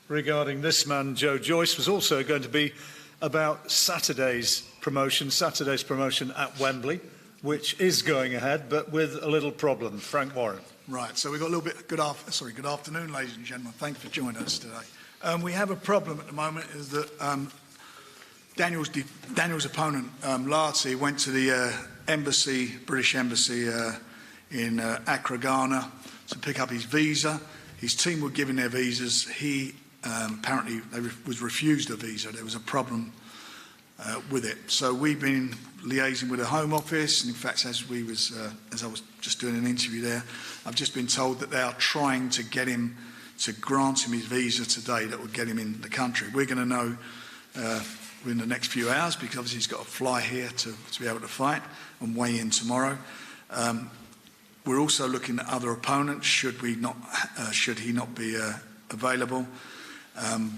regarding this man, Joe Joyce, was also going to be about Saturday's promotion at Wembley, which is going ahead, but with a little problem. Frank Warren. Right, so we've got a little bit. Good afternoon, ladies and gentlemen. Thank you for joining us today. We have a problem at the moment. Is that Daniel's opponent, Larty, went to the British Embassy in Accra, Ghana, to pick up his visa. His team were given their visas. He apparently was refused a visa. There was a problem with it. So we've been liaising with the Home Office, and in fact, as I was just doing an interview there, I've just been told that they are trying to grant him his visa today that would get him in the country. We're going to know in the next few hours, because obviously he's got to fly here to be able to fight and weigh in tomorrow. We're also looking at other opponents should he not be available.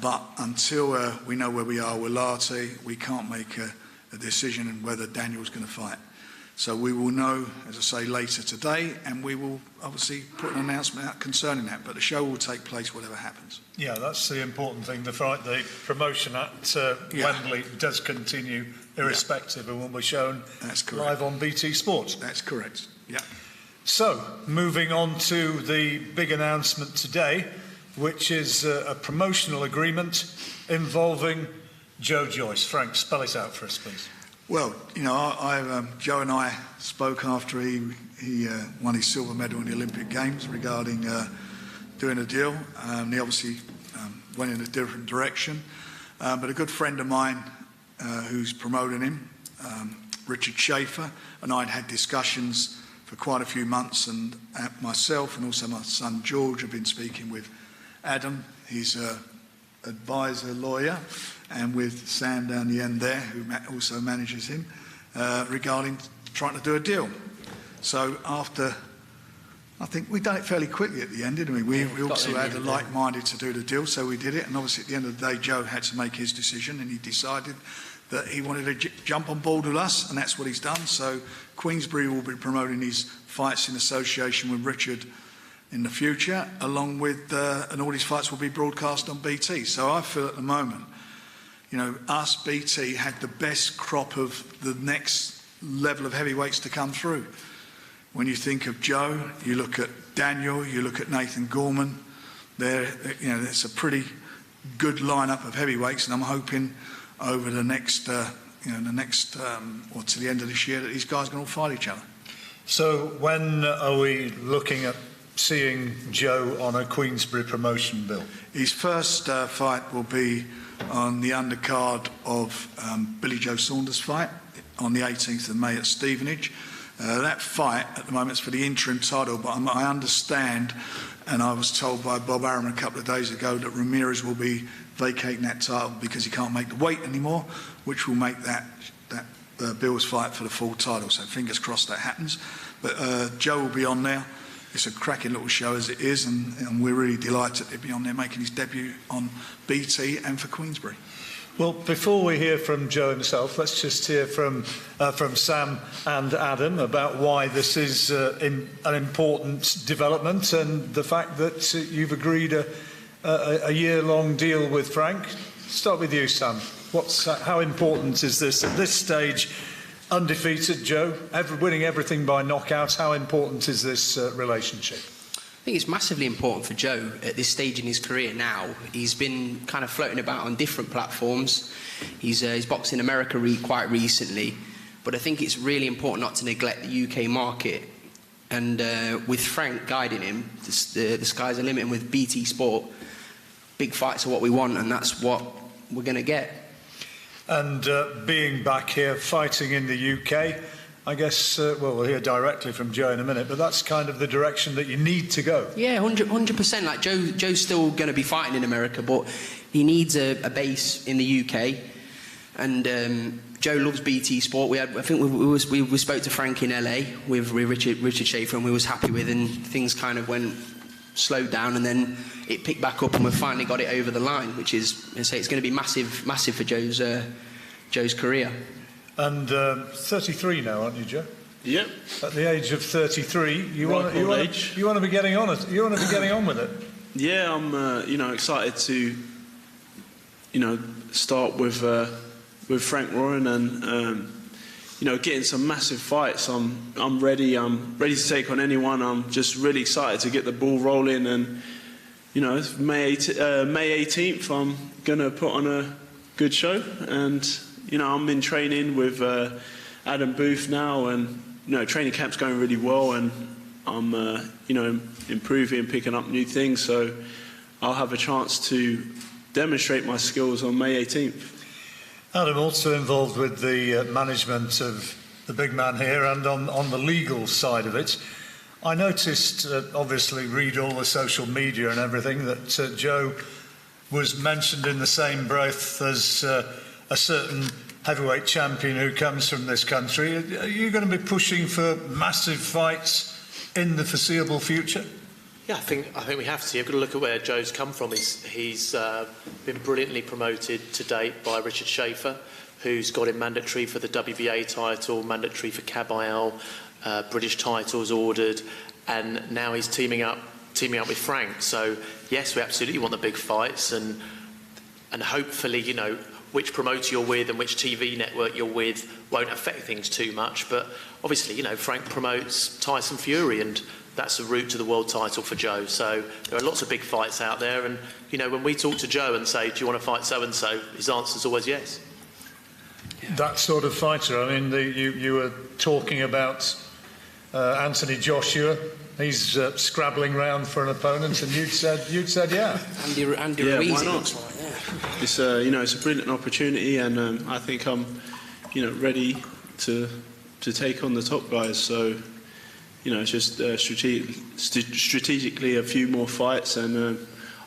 But until we know where we are with Larty, we can't make a decision on whether Daniel's going to fight. So we will know, as I say, later today, and we will obviously put an announcement out concerning that. But the show will take place whatever happens. Yeah, that's the important thing. The promotion at Wembley does continue irrespective and will be shown live on BT Sport. That's correct, yeah. So, moving on to the big announcement today, which is a promotional agreement involving Joe Joyce. Frank, spell it out for us, please. Well, you know, Joe and I spoke after he won his silver medal in the Olympic Games regarding doing a deal. He obviously went in a different direction. But a good friend of mine who's promoting him, Richard Schaefer, and I had discussions for quite a few months, and myself and also my son George have been speaking with Adam, his advisor, lawyer, and with Sam down the end there, who also manages him, regarding trying to do a deal. So after, I think we've done it fairly quickly at the end, didn't we? We also had a like-minded to do the deal, so we did it. And obviously at the end of the day, Joe had to make his decision, and he decided that he wanted to jump on board with us, and that's what he's done. So Queensberry will be promoting his fights in association with Richard in the future, along with, and all his fights will be broadcast on BT. So I feel at the moment, you know, us, BT, had the best crop of the next level of heavyweights to come through. When you think of Joe, you look at Daniel, you look at Nathan Gorman, it's a pretty good lineup of heavyweights, and I'm hoping over the next, or to the end of this year, that these guys are going to fight each other. So when are we looking at seeing Joe on a Queensberry promotion bill? His first fight will be on the undercard of Billy Joe Saunders' fight on the 18th of May at Stevenage. That fight at the moment is for the interim title, but I understand, and I was told by Bob Arum a couple of days ago, that Ramirez will be vacating that title because he can't make the weight anymore, which will make that Bill's fight for the full title. So fingers crossed that happens. But Joe will be on there. It's a cracking little show as it is, and we're really delighted to be on there making his debut on BT and for Queensberry. Well, before we hear from Joe himself, let's just hear from Sam and Adam about why this is an important development, and the fact that you've agreed a year-long deal with Frank. Start with you, Sam. How important is this at this stage? Undefeated, Joe, winning everything by knockouts. How important is this relationship? I think it's massively important for Joe at this stage in his career now. He's been kind of floating about on different platforms. He's boxed in America quite recently, but I think it's really important not to neglect the UK market. And with Frank guiding him, the sky's the limit. And with BT Sport, big fights are what we want, and that's what we're going to get. And being back here, fighting in the UK, I guess, we'll hear directly from Joe in a minute, but that's kind of the direction that you need to go. Yeah, 100%. Like Joe's still going to be fighting in America, but he needs a base in the UK. And Joe loves BT Sport. I think we spoke to Frank in LA with Richard Schaefer, and we was happy with, and things kind of slowed down, and then it picked back up, and we've finally got it over the line, which is, I say, it's going to be massive for Joe's career. And 33 now, aren't you, Joe? Yep. At the age of 33, you want to be getting on it. You want to be getting on with it. Yeah, I'm excited to start with Frank Warren and getting some massive fights. I'm ready. I'm ready to take on anyone. I'm just really excited to get the ball rolling. And May 18th, I'm gonna put on a good show. And I'm in training with Adam Booth now, and training camp's going really well, and I'm improving, picking up new things. So I'll have a chance to demonstrate my skills on May 18th. Adam, also involved with the management of the big man here and on the legal side of it. I noticed, obviously, read all the social media and everything, that Joe was mentioned in the same breath as a certain heavyweight champion who comes from this country. Are you going to be pushing for massive fights in the foreseeable future? Yeah, I think we have to. You've got to look at where Joe's come from. He's been brilliantly promoted to date by Richard Schaefer, who's got him mandatory for the WBA title, mandatory for Kabayel, British titles ordered, and now he's teaming up with Frank. So yes, we absolutely want the big fights, and hopefully, which promoter you're with and which TV network you're with won't affect things too much. But obviously, Frank promotes Tyson Fury, and that's the route to the world title for Joe. So there are lots of big fights out there, and when we talk to Joe and say, do you want to fight so-and-so, his answer's always yes. That sort of fighter. I mean, you were talking about Anthony Joshua. He's scrabbling round for an opponent, and you'd said yeah. Andy Yeah, Ruiz, why it not? looks like, yeah. It's it's a brilliant opportunity, and I think I'm ready to take on the top guys. So it's just strategically a few more fights, and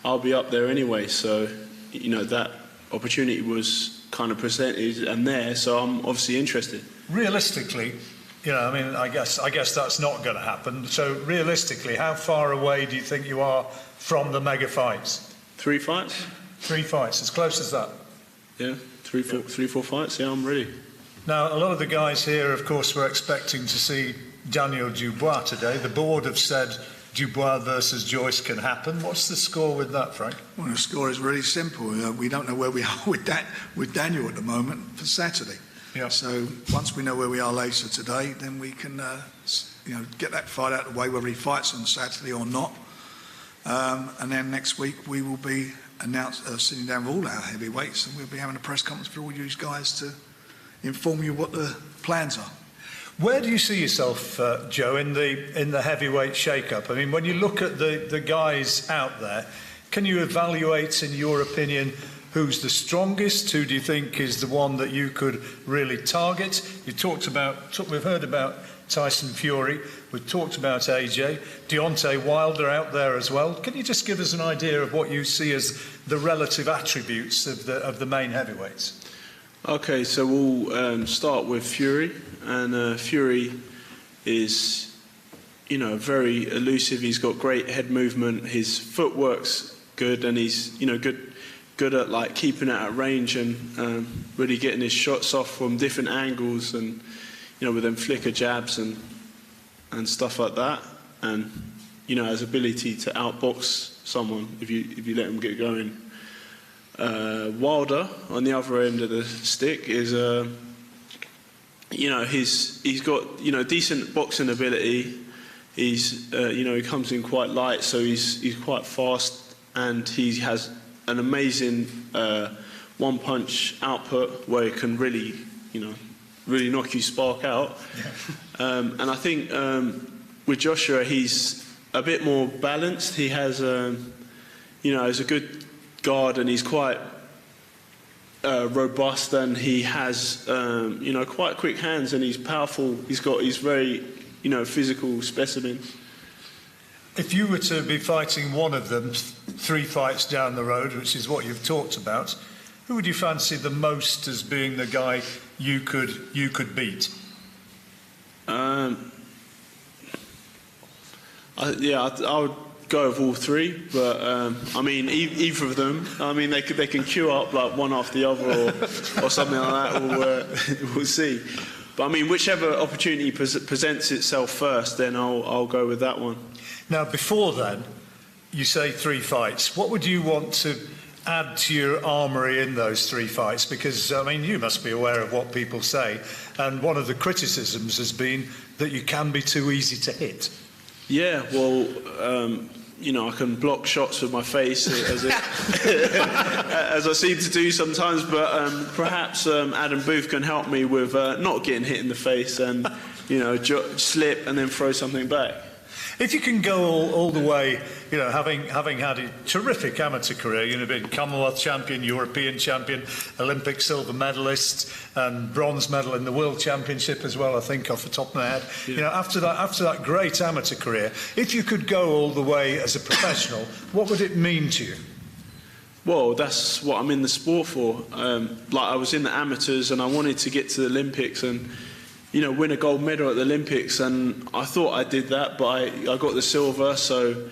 I'll be up there anyway. So that opportunity was kind of presented and there, so I'm obviously interested. Realistically, I guess that's not going to happen. So realistically, how far away do you think you are from the mega fights? 3 fights? 3 fights, as close as that? Yeah, three, four fights. Yeah, I'm ready. Now, a lot of the guys here, of course, were expecting to see Daniel Dubois today. The board have said Dubois versus Joyce can happen. What's the score with that, Frank? Well, the score is really simple. We don't know where we are with Daniel at the moment for Saturday. Yeah. So once we know where we are later today, then we can get that fight out of the way, whether he fights on Saturday or not. And then next week we will be sitting down with all our heavyweights, and we'll be having a press conference for all you guys to inform you what the plans are. Where do you see yourself, Joe, in the heavyweight shake-up? I mean, when you look at the guys out there, can you evaluate, in your opinion, who's the strongest? Who do you think is the one that you could really target? We've heard about Tyson Fury. We've talked about AJ. Deontay Wilder out there as well. Can you just give us an idea of what you see as the relative attributes of the main heavyweights? Okay, so we'll start with Fury, and Fury is, very elusive. He's got great head movement. His footwork's good, and he's, good at like keeping it at range and really getting his shots off from different angles, and with them flicker jabs and stuff like that, and his ability to outbox someone if you let him get going. Wilder, on the other end of the stick, is he's got decent boxing ability. He's he comes in quite light, so he's quite fast, and he has an amazing one-punch output where he can really knock you spark out. Yeah. And I think with Joshua, he's a bit more balanced. He has has a good guard, and he's quite robust, and he has quite quick hands, and he's powerful. He's very physical specimen. If you were to be fighting one of them 3 fights down the road, which is what you've talked about, who would you fancy the most as being the guy you could beat? I would go with all 3, but I mean, either of them. I mean, they can queue up like one after the other, or something like that. We'll see. But I mean, whichever opportunity presents itself first, then I'll go with that one. Now, before then, you say 3 fights. What would you want to add to your armoury in those 3 fights? Because, I mean, you must be aware of what people say, and one of the criticisms has been that you can be too easy to hit. Yeah, well, you know, I can block shots with my face as I seem to do sometimes, but perhaps Adam Booth can help me with not getting hit in the face and, you know, slip and then throw something back. If you can go all the way, you know, having had a terrific amateur career, you know, been Commonwealth champion, European champion, Olympic silver medalist, and bronze medal in the World Championship as well, I think, off the top of my head. Yeah. You know, after that great amateur career, if you could go all the way as a professional, what would it mean to you? Well, that's what I'm in the sport for. Like, I was in the amateurs and I wanted to get to the Olympics and, you know, win a gold medal at the Olympics, and I thought I did that, but I got the silver, so,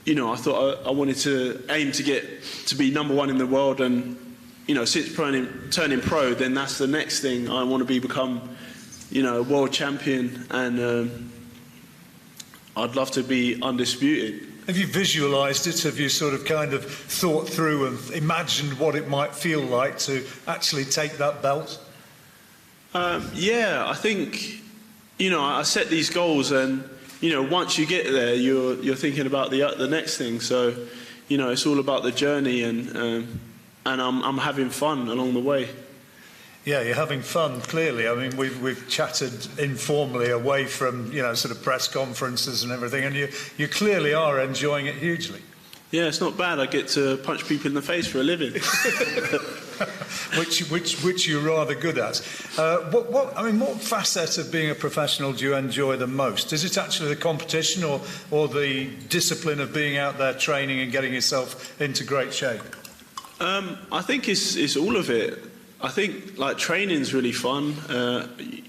you know, I thought I wanted to aim to get to be #1 in the world, and, you know, since turning pro, then that's the next thing. I want to become, you know, a world champion, and I'd love to be undisputed. Have you visualised it? Have you sort of kind of thought through and imagined what it might feel like to actually take that belt? Yeah, I think, you know, I set these goals, and, you know, once you get there, you're thinking about the next thing. So, you know, it's all about the journey, and I'm having fun along the way. Yeah, you're having fun, clearly. I mean, we've chatted informally away from, you know, sort of press conferences and everything, and you clearly are enjoying it hugely. Yeah, it's not bad. I get to punch people in the face for a living. which you're rather good at. What facet of being a professional do you enjoy the most? Is it actually the competition or the discipline of being out there training and getting yourself into great shape? I think it's all of it. I think, like, training's really fun.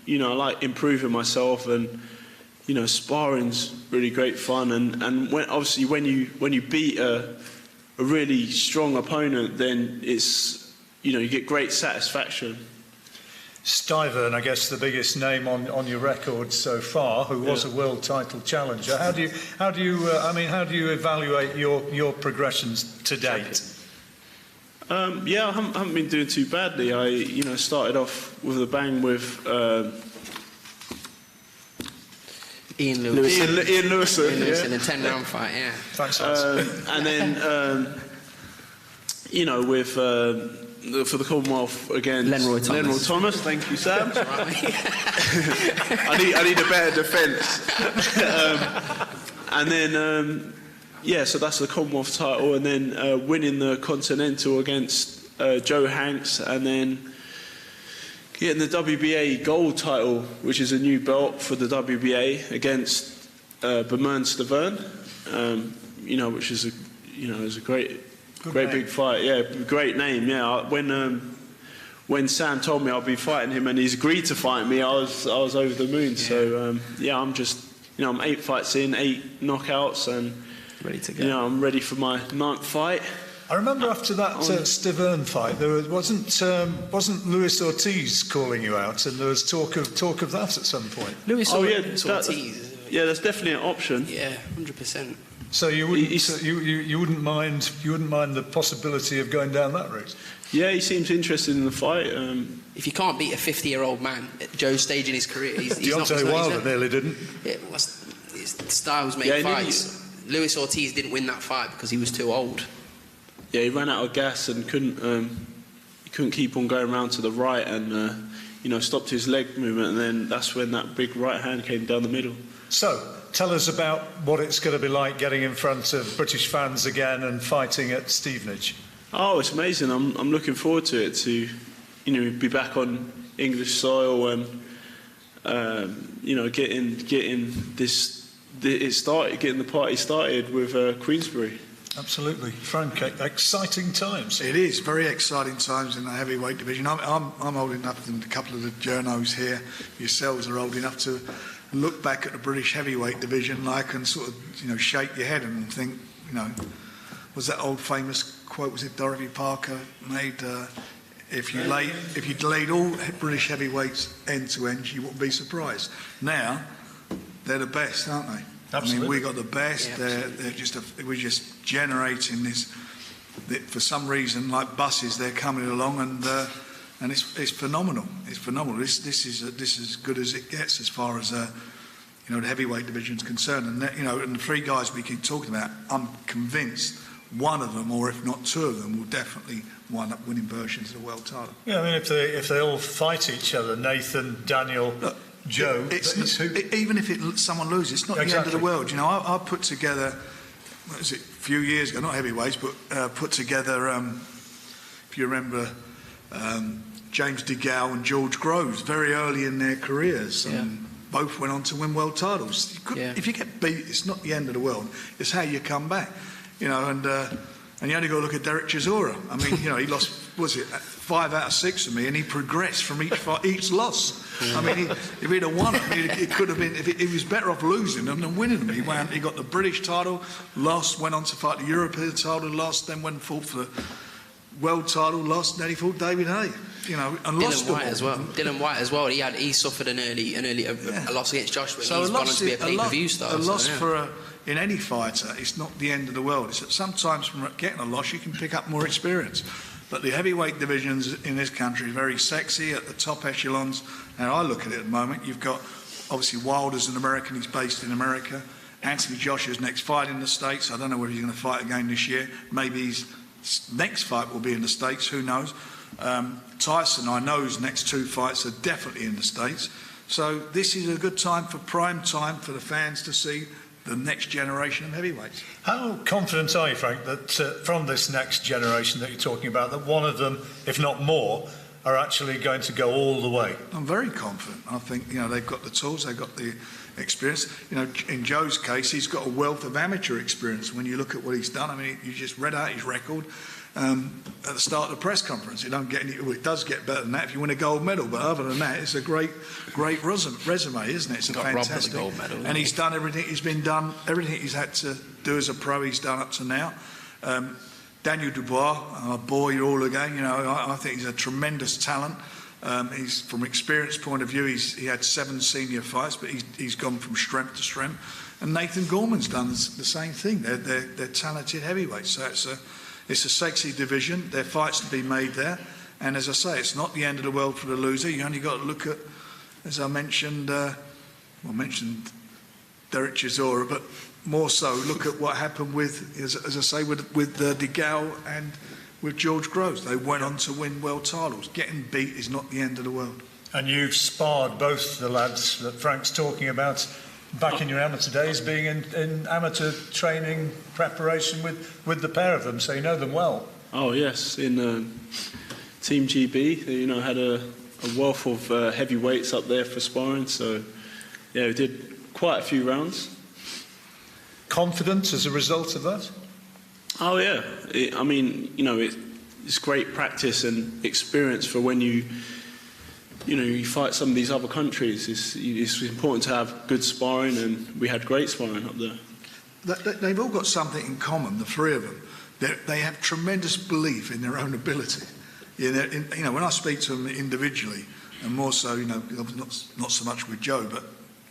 You know, I like improving myself, and, you know, sparring's really great fun. And when you beat a really strong opponent, then it's, you know, you get great satisfaction. Stivern, I guess, the biggest name on your record so far, who was a world title challenger. How do you evaluate your progressions to date? Yeah, I haven't been doing too badly. I, you know, started off with a bang with Ian Lewis. Ian Lewis in a 10-round fight. Yeah. Thanks, and then, you know, with for the Commonwealth against Lenroy Thomas. Thank you, Sam. I need a better defence. And then, yeah, so that's the Commonwealth title, and then winning the Continental against Joe Hanks, and then getting the WBA gold title, which is a new belt for the WBA, against Bemern Stavern, you know, which is a great big fight. Yeah, great name. Yeah, when Sam told me I'd be fighting him and he's agreed to fight me, I was over the moon. Yeah. So yeah, I'm just, you know, I'm 8 fights in, 8 knockouts, and ready to go. You know, I'm ready for my 9th fight. I remember after that Stavern fight, there wasn't Luis Ortiz calling you out, and there was talk of that at some point. Luis Ortiz. Yeah, that's definitely an option. Yeah, 100%. So you wouldn't mind the possibility of going down that route? Yeah, he seems interested in the fight. If you can't beat a 50-year-old man at Joe's stage in his career, he's Deontay Wilder nearly didn't. Yeah, styles make fights. Luis Ortiz didn't win that fight because he was too old. Yeah, he ran out of gas and couldn't keep on going around to the right, and you know, stopped his leg movement, and then that's when that big right hand came down the middle. So, tell us about what it's going to be like getting in front of British fans again and fighting at Stevenage. Oh, it's amazing. I'm looking forward to it, to, you know, be back on English soil and you know, getting the party started with Queensberry. Absolutely, Frank. Exciting times. It is very exciting times in the heavyweight division. I'm old enough, and a couple of the journos here, yourselves, are old enough to look back at the British heavyweight division, like, and sort of, you know, shake your head and think, you know, was that old famous quote, was it Dorothy Parker made? If you laid all British heavyweights end to end, you wouldn't be surprised. Now they're the best, aren't they? Absolutely. I mean, we got the best. Yeah, we're just generating this for some reason, like buses, they're coming along, and it's phenomenal. It's phenomenal. This is as good as it gets as far as the heavyweight division is concerned. And and the three guys we keep talking about, I'm convinced one of them, or if not two of them, will definitely wind up winning versions of the world title. Yeah, I mean, if they all fight each other, Nathan, Daniel, Joe, even if someone loses, it's not the end of the world. I put together, what was it, a few years ago, not heavyweights, but put together, if you remember, James DeGale and George Groves, very early in their careers. Both went on to win world titles. If you get beat, it's not the end of the world. It's how you come back. And you only got to look at Derek Chisora. I mean, he lost, was it 5 out of 6 of me, and he progressed from each loss. I mean, if he'd have won it, it could have been. He was better off losing them than winning them. He got the British title, lost, went on to fight the European title, lost, then went and fought for the world title, lost, then he fought David Hay. And lost White as well. Dylan White as well. He suffered an early loss against Joshua. So he's gone on to be a pay-per-view star. A loss in any fighter, it's not the end of the world. It's that sometimes from getting a loss, you can pick up more experience. But the heavyweight divisions in this country are very sexy at the top echelons. And I look at it at the moment. You've got obviously Wilder's an American. He's based in America. Anthony Joshua's next fight in the States. I don't know whether he's going to fight again this year. Maybe his next fight will be in the States. Who knows? Tyson, I know his next 2 fights are definitely in the States. So this is a good time for prime time for the fans to see the next generation of heavyweights. How confident are you, Frank, that from this next generation that you're talking about, that one of them, if not more, are actually going to go all the way? I'm very confident. I think they've got the tools, they've got the experience. In Joe's case, he's got a wealth of amateur experience. When you look at what he's done, I mean, you just read out his record at the start of the press conference. It does get better than that if you win a gold medal, but other than that, it's a great resume, isn't it? It's fantastic. The gold medal, and he's done everything everything he's had to do as a pro, he's done up to now. Daniel Dubois, our boy all again, I think he's a tremendous talent. He's, from experience point of view, he had 7 senior fights, but he's gone from strength to strength. And Nathan Gorman's done the same thing. They're talented heavyweights. So it's a sexy division. There are fights to be made there. And as I say, it's not the end of the world for the loser. You only got to look at, as I mentioned, mentioned Derek Chisora, but more so look at what happened with, as I say, with DeGale and with George Groves. They went on to win world titles. Getting beat is not the end of the world. And you've sparred both the lads that Frank's talking about back in your amateur days, being in amateur training preparation with the pair of them, so you know them well. Oh yes, in Team GB, they had a wealth of heavyweights up there for sparring, so yeah, we did quite a few rounds. Confidence as a result of that? Oh yeah, it's great practice and experience for when you fight some of these other countries. It's important to have good sparring, and we had great sparring up there. They've all got something in common, the three of them. They have tremendous belief in their own ability. When I speak to them individually, and more so, not so much with Joe, but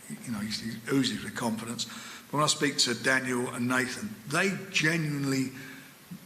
he's oozes with confidence. But when I speak to Daniel and Nathan, they genuinely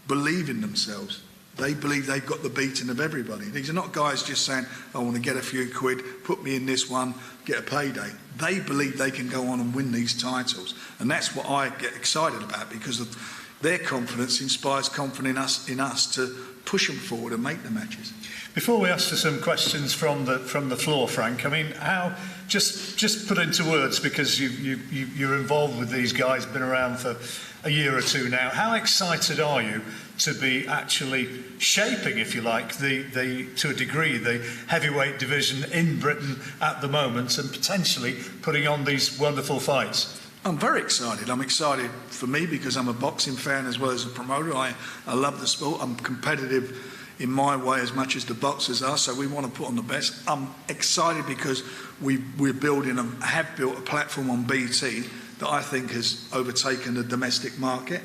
believe in themselves. They believe they've got the beating of everybody. These are not guys just saying, I want to get a few quid, put me in this one, get a payday. They believe they can go on and win these titles. And that's what I get excited about, because of their confidence inspires confidence in us to push them forward and make the matches. Before we ask for some questions from the floor, Frank, I mean, how, just put into words, because you're involved with these guys, been around for a year or two now, how excited are you to be actually shaping, if you like, to a degree, the heavyweight division in Britain at the moment, and potentially putting on these wonderful fights? I'm very excited. I'm excited for me because I'm a boxing fan as well as a promoter. I love the sport. I'm competitive in my way as much as the boxers are, so we want to put on the best. I'm excited because we're building and have built a platform on BT that I think has overtaken the domestic market.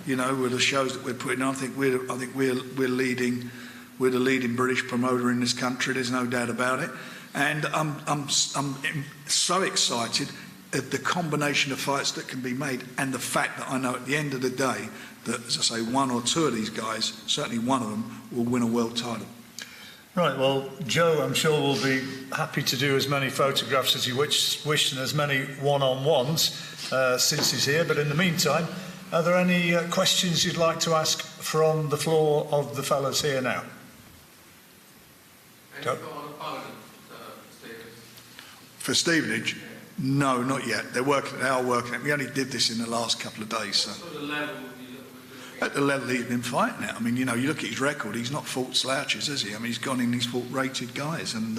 With the shows that we're putting on, I think we're leading. We're the leading British promoter in this country. There's no doubt about it. And I'm so excited. the combination of fights that can be made, and the fact that I know at the end of the day that, as I say, one or two of these guys, certainly one of them, will win a world title. Right, well, Joe, I'm sure will be happy to do as many photographs as you wish and as many one-on-ones since he's here. But in the meantime, are there any questions you'd like to ask from the floor of the fellas here now? Joe? For Stevenage? No, not yet. They are working it. We only did this in the last couple of days. So. At the level he's been fighting at. I mean, you know, you look at his record, he's not fought slouches, has he? I mean, he's gone in, he's fought rated guys. And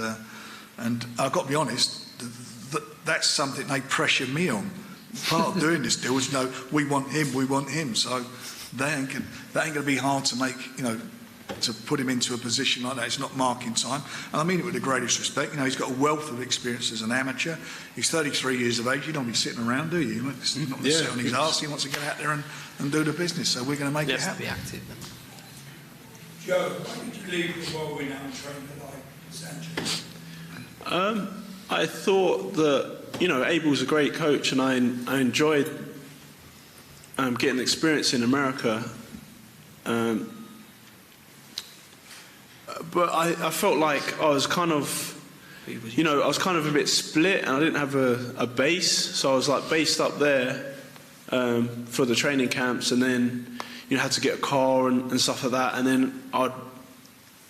I've got to be honest, that's something they pressure me on. Part of doing this deal is, no, we want him. So that ain't going to be hard to make, you know, to put him into a position like that. It's not marking time. And I mean it with the greatest respect. You know, he's got a wealth of experience as an amateur. He's 33 years of age. You don't be sitting around, do you? He's not going to sit on his arse. He wants to get out there and do the business. So we're going to make it happen. Be active. Joe, why did you leave the world winner and train like Sanchez? I thought that, you know, Abel's a great coach, and I enjoyed getting experience in America. But I felt like I was kind of, you know, I was kind of a bit split, and I didn't have a base, so I was like based up there for the training camps, and then, you know, had to get a car and stuff like that, and then I'd,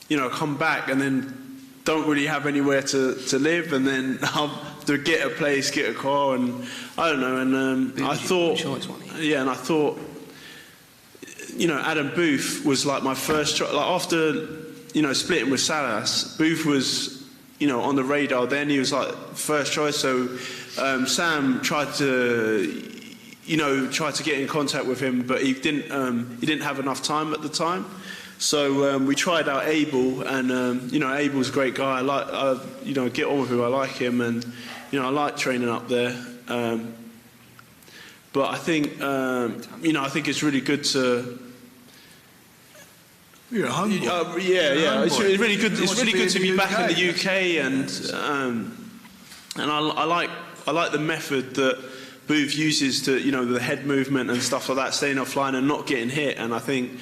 you know, come back and then don't really have anywhere to live, and then I'll have to get a place, get a car, and I don't know, and I thought, yeah, and I thought, you know, Adam Booth was like my first choice. Like after, you know, splitting with Salas, Booth was, you know, on the radar then. He was like first choice. So Sam tried to, you know, get in contact with him, but he didn't have enough time at the time. So we tried out Abel, and you know, Abel's a great guy. You know, get on with him. I like him, and you know, I like training up there. But I think, you know, I think it's really good to. You're a homeboy. Yeah. It's really good. It's really good to be back in the UK, and I like the method that Booth uses to, you know, the head movement and stuff like that, staying offline and not getting hit. And I think,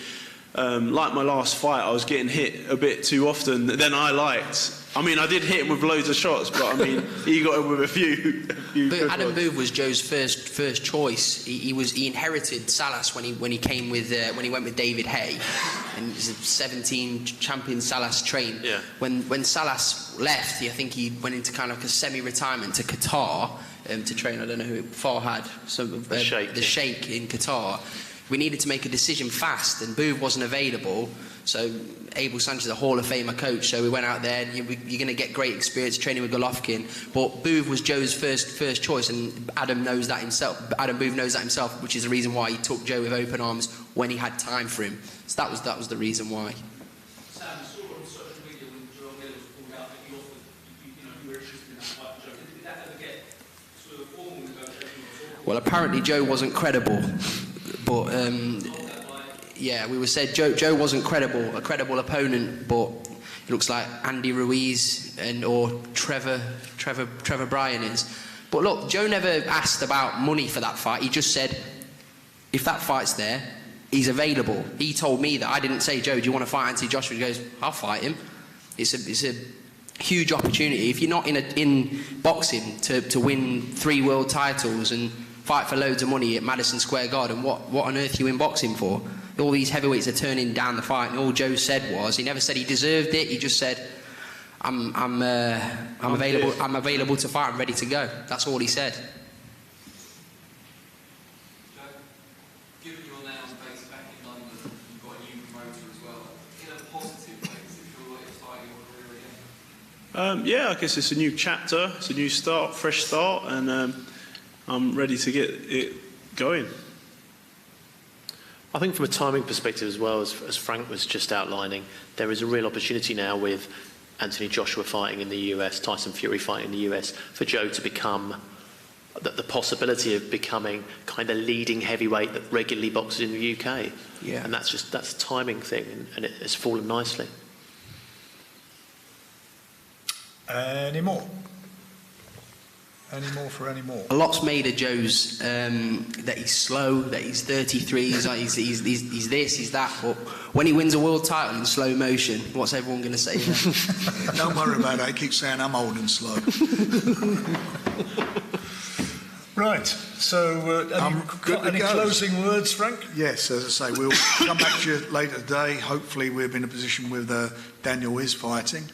like my last fight, I was getting hit a bit too often than I liked. I mean, I did hit him with loads of shots, but I mean, he got him with a few. But Adam Booth was Joe's first choice. He inherited Salas when he went with David Hay, and he was a 17 champion Salas trained. Yeah. When Salas left, I think he went into kind of like a semi-retirement to Qatar to train. I don't know who Farhad, the Sheikh in Qatar. We needed to make a decision fast, and Booth wasn't available. So Abel Sanchez, a Hall of Famer coach, so we went out there, and you're going to get great experience training with Golovkin. But Booth was Joe's first choice, and Adam knows that himself. Adam Booth knows that himself, which is the reason why he took Joe with open arms when he had time for him. So that was the reason why. Sam, I saw on social media when Joe Miller was pulled out that you offered, you were interested in that fight with Joe. Did that ever get to a formal negotiation? Well, apparently Joe wasn't credible, but. Yeah, we were said Joe wasn't a credible opponent, but it looks like Andy Ruiz or Trevor Bryan is. But look, Joe never asked about money for that fight. He just said, if that fight's there, he's available. He told me that. I didn't say, Joe, do you want to fight Anthony Joshua? He goes, I'll fight him. It's a huge opportunity. If you're not in boxing to win 3 world titles and fight for loads of money at Madison Square Garden, what on earth are you in boxing for? All these heavyweights are turning down the fight, and all Joe said was, he never said he deserved it. He just said, I'm available. I'm available to fight. I'm ready to go. That's all he said. Given you're now based back in London, you've got a new promoter as well. In a positive way, does it feel like you're starting your career again? Yeah, I guess it's a new chapter. It's a new start, fresh start, and I'm ready to get it going. I think from a timing perspective as well, as Frank was just outlining, there is a real opportunity now with Anthony Joshua fighting in the US, Tyson Fury fighting in the US, for Joe to become, the possibility of becoming kind of leading heavyweight that regularly boxes in the UK. Yeah. And that's a timing thing, and it's fallen nicely. Any more? anymore for any more. A lot's made of Joe's that he's slow, that he's 33, he's this, he's that. But when he wins a world title in slow motion, what's everyone going to say then? Don't worry about it. He keeps saying I'm old and slow. Right. So, have you got any closing words, Frank? Yes, as I say, we'll come back to you later today. Hopefully, we'll be in a position with Daniel is fighting,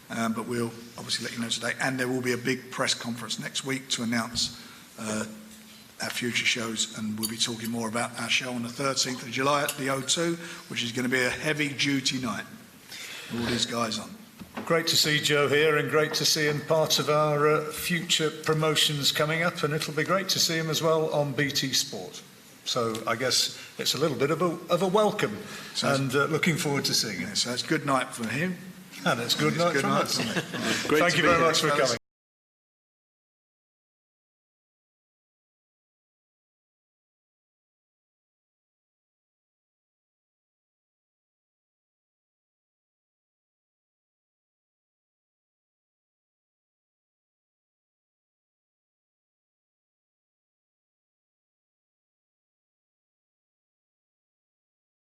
but we'll obviously let you know today. And there will be a big press conference next week to announce our future shows, and we'll be talking more about our show on the 13th of July at the O2, which is going to be a heavy-duty night. All these guys on. Great to see Joe here, and great to see him part of our future promotions coming up, and it'll be great to see him as well on BT Sport. So I guess it's a little bit of a welcome, and looking forward to seeing him. So it's good night for him. And it's good night from us. Thank you very much for coming.